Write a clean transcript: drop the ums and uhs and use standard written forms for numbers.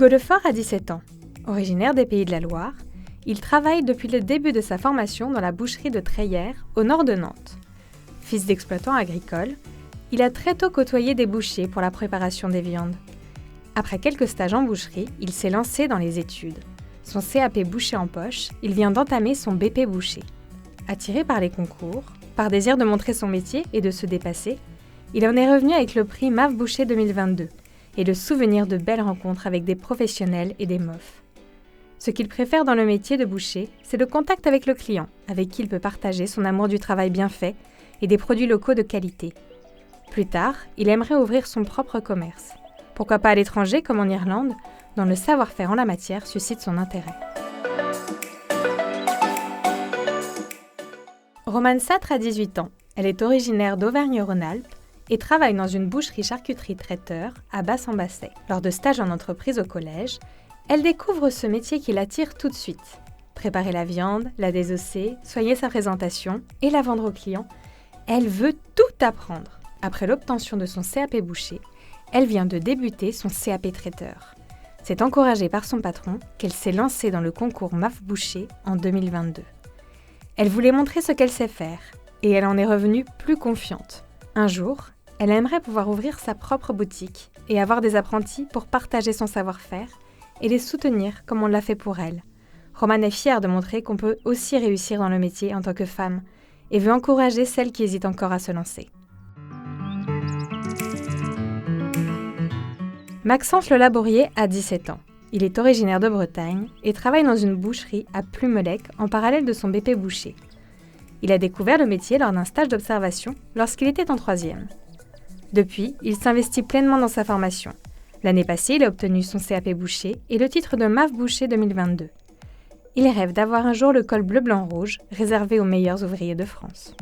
Hugo Lefort a 17 ans. Originaire des Pays de la Loire, il travaille depuis le début de sa formation dans la boucherie de Treillères, au nord de Nantes. Fils d'exploitants agricoles, il a très tôt côtoyé des bouchers pour la préparation des viandes. Après quelques stages en boucherie, il s'est lancé dans les études. Son CAP boucher en poche, il vient d'entamer son BP boucher. Attiré par les concours, par désir de montrer son métier et de se dépasser, il en est revenu avec le prix MAF Boucher 2022 et le souvenir de belles rencontres avec des professionnels et des MOF. Ce qu'il préfère dans le métier de boucher, c'est le contact avec le client, avec qui il peut partager son amour du travail bien fait et des produits locaux de qualité. Plus tard, il aimerait ouvrir son propre commerce. Pourquoi pas à l'étranger comme en Irlande, dont le savoir-faire en la matière suscite son intérêt. Romane Satre a 18 ans. Elle est originaire d'Auvergne-Rhône-Alpes et travaille dans une boucherie-charcuterie-traiteur à Basse-en-Basset. Lors de stages en entreprise au collège, elle découvre ce métier qui l'attire tout de suite. Préparer la viande, la désosser, soigner sa présentation et la vendre aux clients, elle veut tout apprendre. Après l'obtention de son CAP boucher, elle vient de débuter son CAP traiteur. C'est encouragée par son patron qu'elle s'est lancée dans le concours MAF Boucher en 2022. Elle voulait montrer ce qu'elle sait faire et elle en est revenue plus confiante. Un jour, elle aimerait pouvoir ouvrir sa propre boutique et avoir des apprentis pour partager son savoir-faire et les soutenir comme on l'a fait pour elle. Romane est fière de montrer qu'on peut aussi réussir dans le métier en tant que femme et veut encourager celles qui hésitent encore à se lancer. Maxence Le Laborier a 17 ans. Il est originaire de Bretagne et travaille dans une boucherie à Plumelec en parallèle de son BP boucher. Il a découvert le métier lors d'un stage d'observation lorsqu'il était en 3e. Depuis, il s'investit pleinement dans sa formation. L'année passée, il a obtenu son CAP boucher et le titre de MAF Boucher 2022. Il rêve d'avoir un jour le col bleu-blanc-rouge réservé aux meilleurs ouvriers de France.